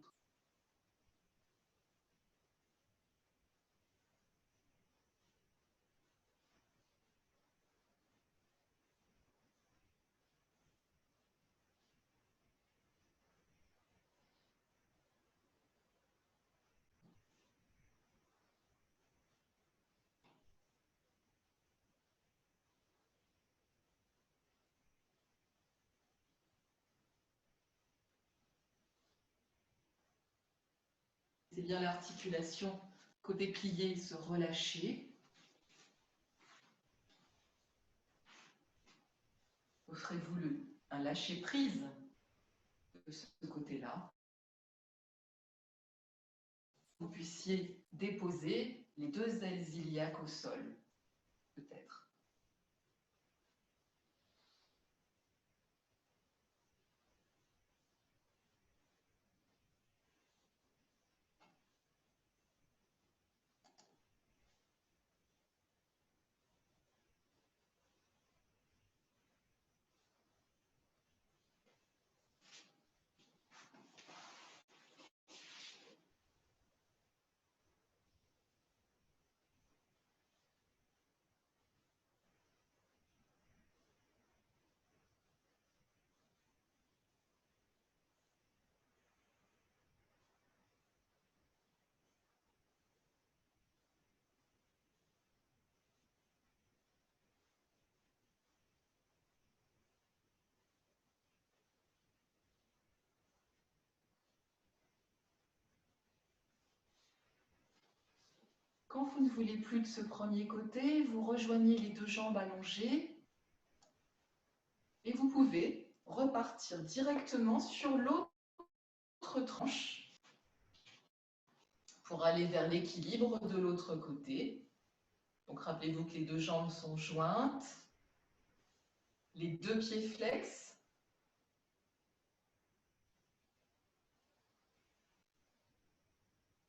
C'est bien l'articulation côté plié, se relâcher. ferez-vous un lâcher-prise de ce côté-là. Vous puissiez déposer les 2 ailes iliaques au sol, peut-être. Quand vous ne voulez plus de ce premier côté, vous rejoignez les 2 jambes allongées et vous pouvez repartir directement sur l'autre tranche pour aller vers l'équilibre de l'autre côté. Donc rappelez-vous que les 2 jambes sont jointes, les 2 pieds flex.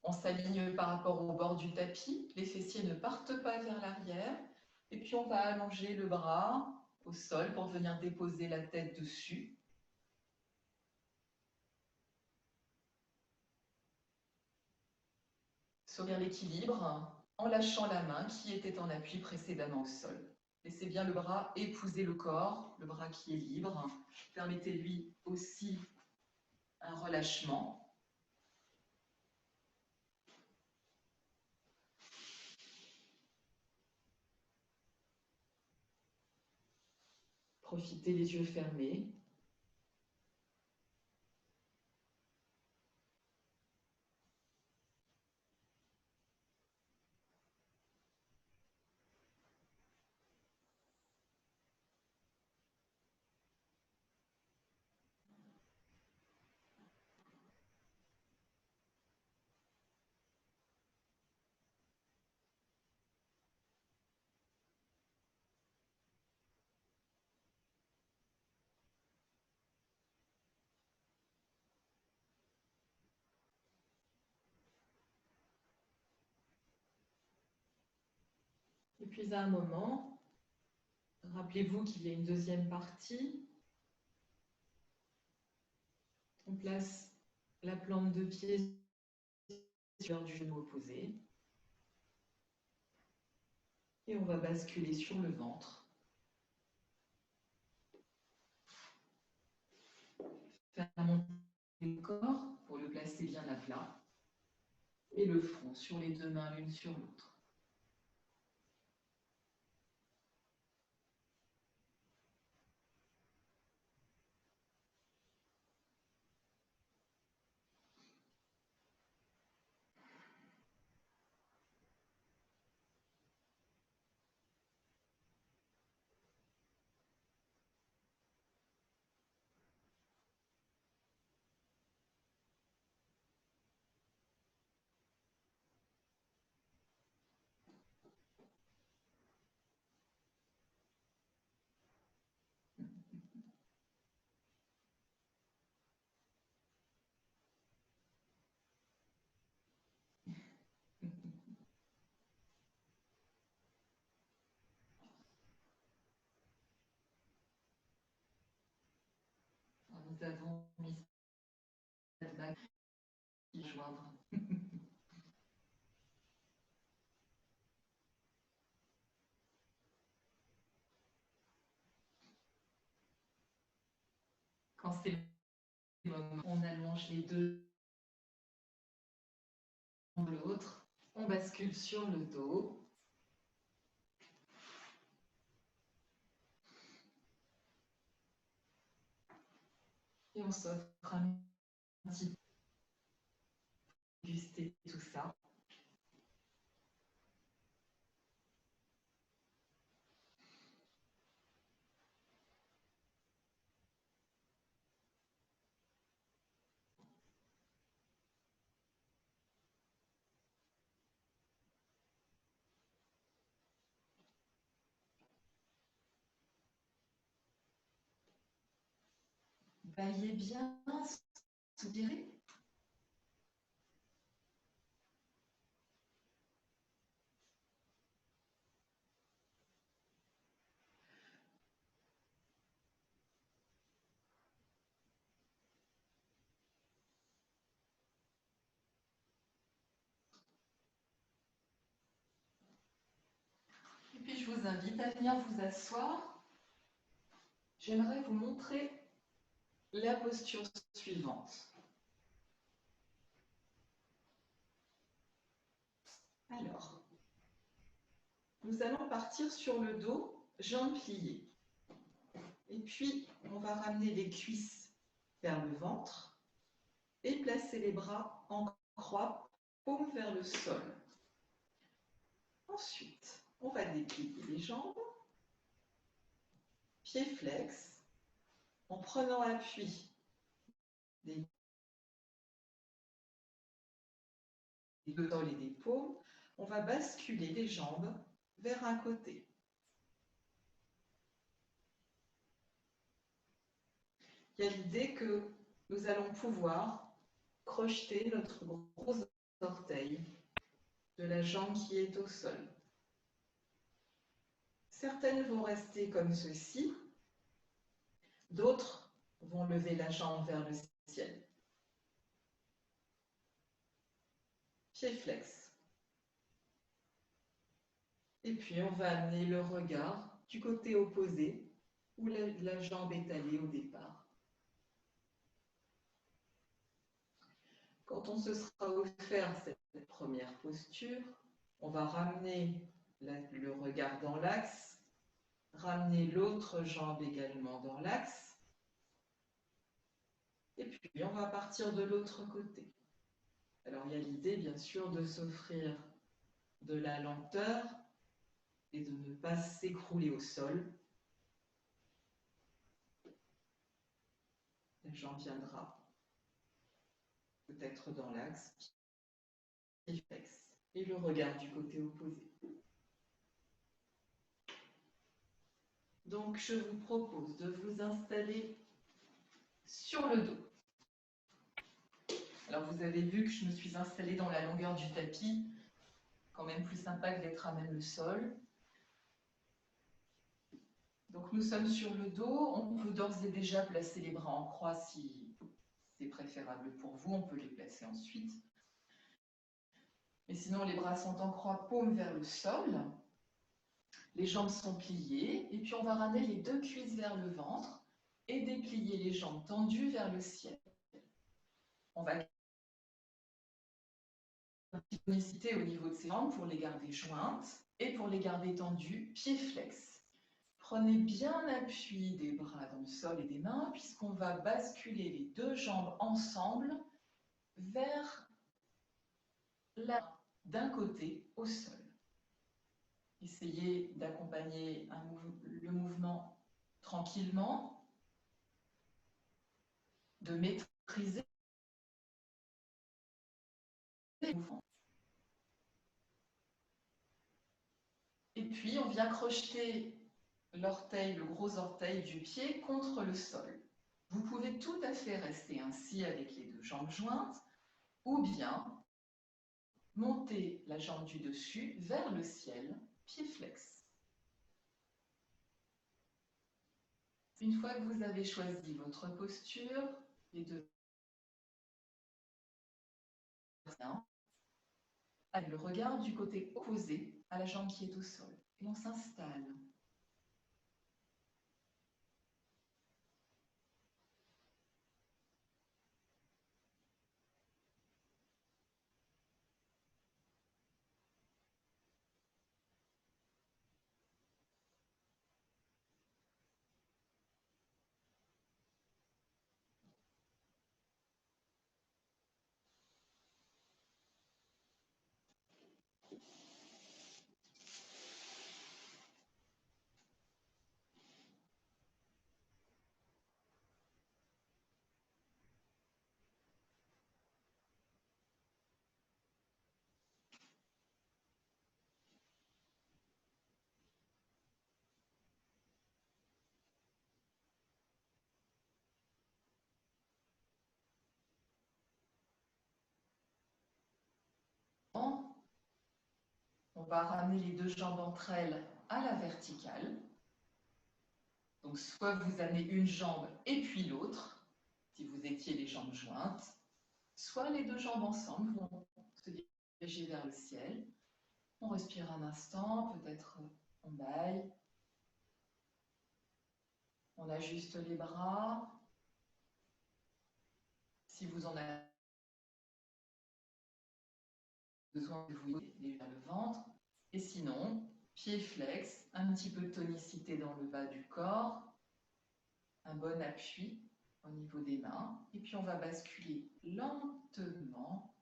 On s'aligne par rapport au bord du tapis, les fessiers ne partent pas vers l'arrière. Et puis on va allonger le bras au sol pour venir déposer la tête dessus. Sur l'équilibre en lâchant la main qui était en appui précédemment au sol. Laissez bien le bras épouser le corps, le bras qui est libre. Permettez-lui aussi un relâchement. Profitez les yeux fermés. Et puis à un moment, rappelez-vous qu'il y a une deuxième partie. On place la plante de pied sur du genou opposé. Et on va basculer sur le ventre. Faire monter le corps pour le placer bien à plat. Et le front sur les 2 mains l'une sur l'autre. Nous avons mis cette bague qui joindre. Quand c'est le moment, on allonge les 2 de l'autre. On bascule sur le dos. Et on s'offre un petit peu déguster tout ça. Soyez bien, soupirez. Et puis, je vous invite à venir vous asseoir. J'aimerais vous montrer la posture suivante. Alors, nous allons partir sur le dos, jambes pliées. Et puis, on va ramener les cuisses vers le ventre et placer les bras en croix, paume vers le sol. Ensuite, on va déplier les jambes, pieds flex, en prenant appui des deux sols et des paumes, on va basculer les jambes vers un côté. Il y a l'idée que nous allons pouvoir crocheter notre gros orteil de la jambe qui est au sol. Certaines vont rester comme ceci, d'autres vont lever la jambe vers le ciel. Pied flex. Et puis on va amener le regard du côté opposé où la jambe est allée au départ. Quand on se sera offert cette première posture, on va ramener le regard dans l'axe, ramener l'autre jambe également dans l'axe, et puis on va partir de l'autre côté. Alors il y a l'idée bien sûr de s'offrir de la lenteur et de ne pas s'écrouler au sol. La jambe viendra peut-être dans l'axe, pied flex, et le regard du côté opposé. Donc je vous propose de vous installer sur le dos. Alors vous avez vu que je me suis installée dans la longueur du tapis, quand même plus sympa que d'être à même le sol. Donc nous sommes sur le dos, on peut d'ores et déjà placer les bras en croix si c'est préférable pour vous, on peut les placer ensuite. Mais sinon les bras sont en croix, paume vers le sol, les jambes sont pliées, et puis on va ramener les deux cuisses vers le ventre et déplier les jambes tendues vers le ciel. On va tonicité au niveau de ses jambes pour les garder jointes et pour les garder tendues, pieds flex. Prenez bien appui des bras dans le sol et des mains puisqu'on va basculer les deux jambes ensemble vers d'un côté au sol. Essayez d'accompagner le mouvement tranquillement, de maîtriser le mouvement. Et puis, on vient crocheter l'orteil, le gros orteil du pied contre le sol. Vous pouvez tout à fait rester ainsi avec les deux jambes jointes ou bien monter la jambe du dessus vers le ciel, pied flex. Une fois que vous avez choisi votre posture, les deux avec le regard du côté opposé à la jambe qui est au sol. Et on s'installe. On va ramener les deux jambes entre elles à la verticale. Donc, soit vous amenez une jambe et puis l'autre, si vous étiez les jambes jointes, soit les deux jambes ensemble vont se diriger vers le ciel. On respire un instant, peut-être on baille. On ajuste les bras. Si vous en avez besoin, vous les vers le ventre. Et sinon, pied flex, un petit peu de tonicité dans le bas du corps, un bon appui au niveau des mains. Et puis on va basculer lentement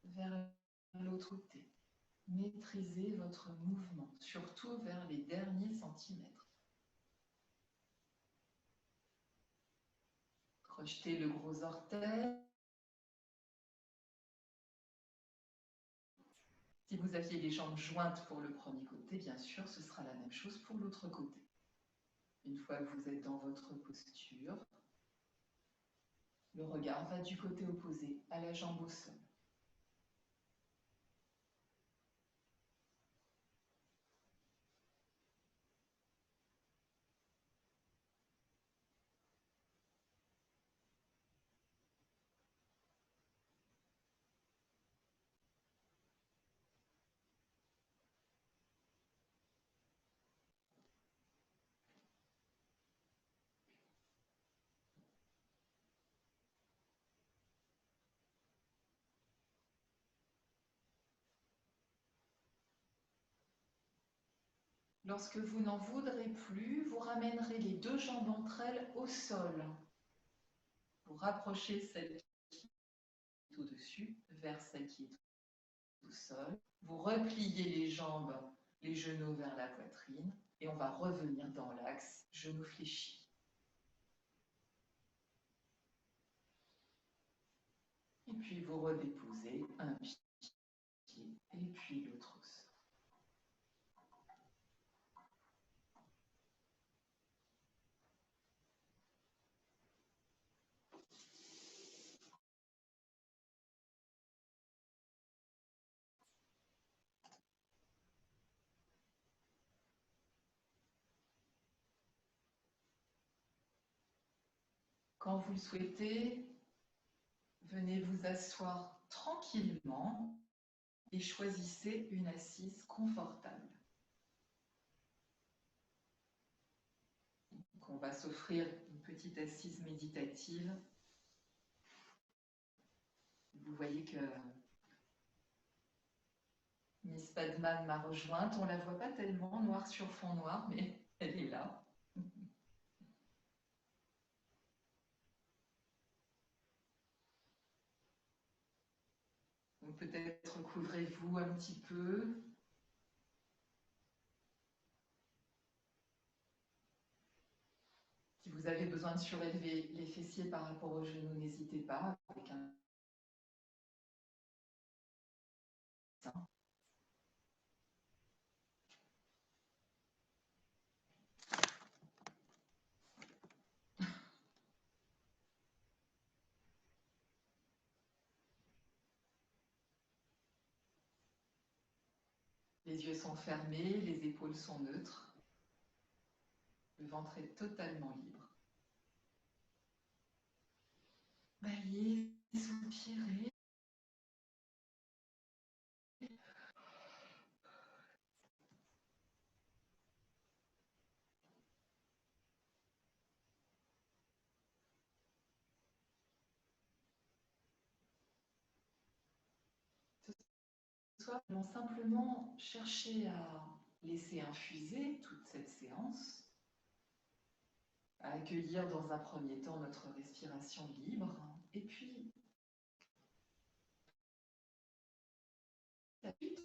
vers l'autre côté. Maîtrisez votre mouvement, surtout vers les derniers centimètres. Crochetez le gros orteil. Si vous aviez les jambes jointes pour le premier côté, bien sûr, ce sera la même chose pour l'autre côté. Une fois que vous êtes dans votre posture, le regard va du côté opposé, à la jambe au sol. Lorsque vous n'en voudrez plus, vous ramènerez les deux jambes entre elles au sol. Vous rapprochez celle qui est au-dessus vers celle qui est au sol. Vous repliez les jambes, les genoux vers la poitrine et on va revenir dans l'axe genou fléchi. Et puis vous redéposez un pied et puis l'autre au sol. Quand vous le souhaitez, venez vous asseoir tranquillement et choisissez une assise confortable. Donc on va s'offrir une petite assise méditative. Vous voyez que Miss Padman m'a rejointe. On ne la voit pas tellement, noir sur fond noir, mais elle est là. Donc peut-être couvrez-vous un petit peu. Si vous avez besoin de surélever les fessiers par rapport aux genoux, n'hésitez pas avec un. Les yeux sont fermés, les épaules sont neutres. Le ventre est totalement libre. Baillez, soupirez. Soit allons simplement chercher à laisser infuser toute cette séance, à accueillir dans un premier temps notre respiration libre, et puis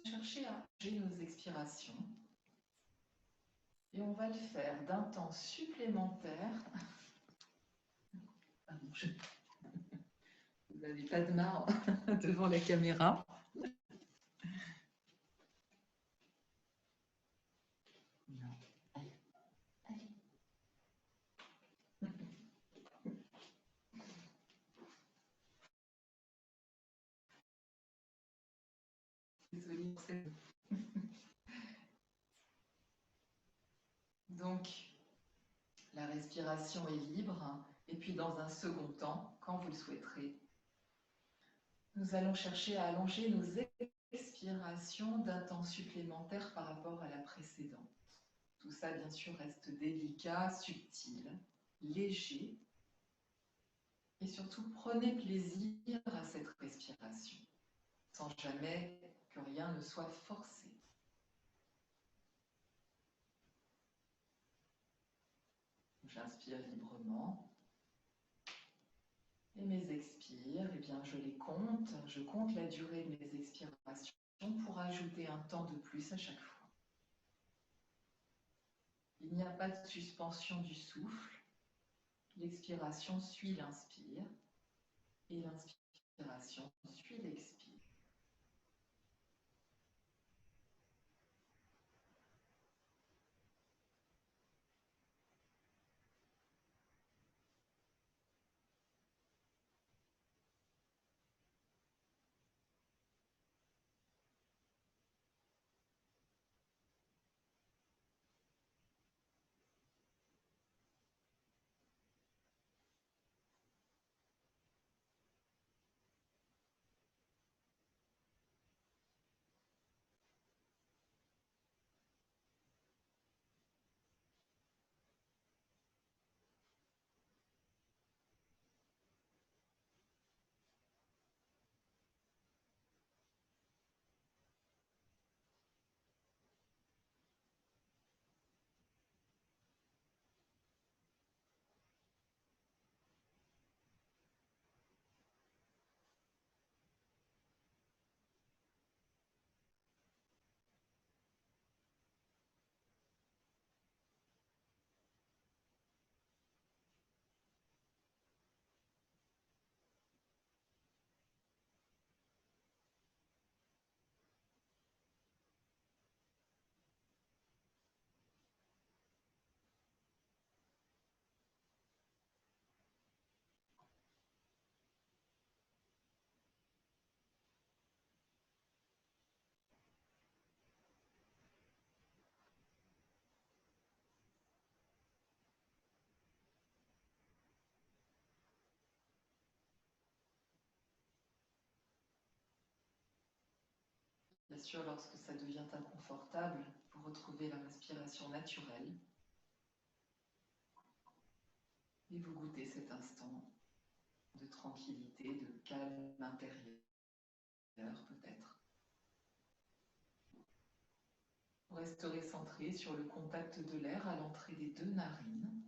chercher à changer nos expirations. Et on va le faire d'un temps supplémentaire. Pardon, vous n'avez pas de marre devant la caméra. Non. Allez. Allez. Désolée pour cette... Donc, la respiration est libre. Et puis, dans un second temps, quand vous le souhaiterez, nous allons chercher à allonger nos expirations d'un temps supplémentaire par rapport à la précédente. Tout ça, bien sûr, reste délicat, subtil, léger. Et surtout, prenez plaisir à cette respiration, sans jamais que rien ne soit forcé. J'inspire librement. Et mes expires, eh bien, je les compte. Je compte la durée de mes expirations pour ajouter un temps de plus à chaque fois. Il n'y a pas de suspension du souffle. L'expiration suit l'inspire et l'inspiration suit l'expire. Bien sûr, lorsque ça devient inconfortable, vous retrouvez la respiration naturelle et vous goûtez cet instant de tranquillité, de calme intérieur peut-être. Vous resterez centré sur le contact de l'air à l'entrée des deux narines.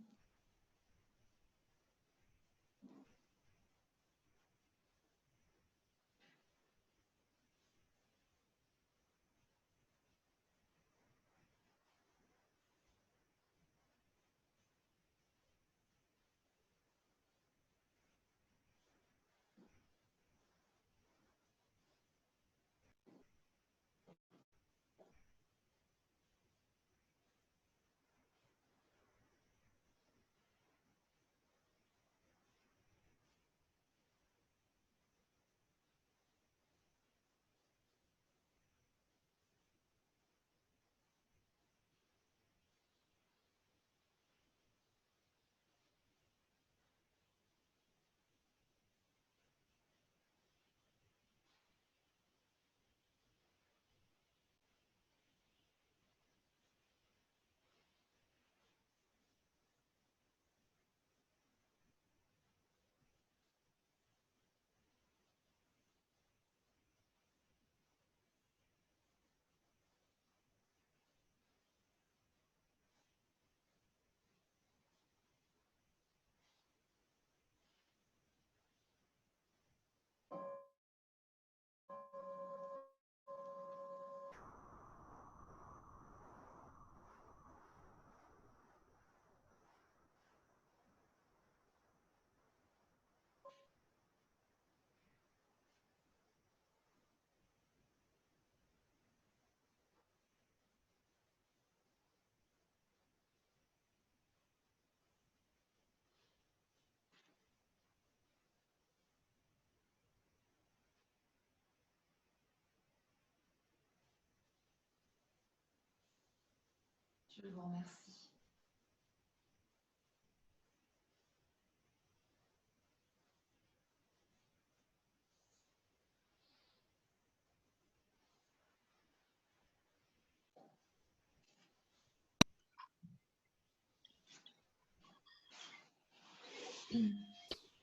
Je vous remercie.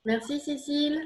Merci Cécile.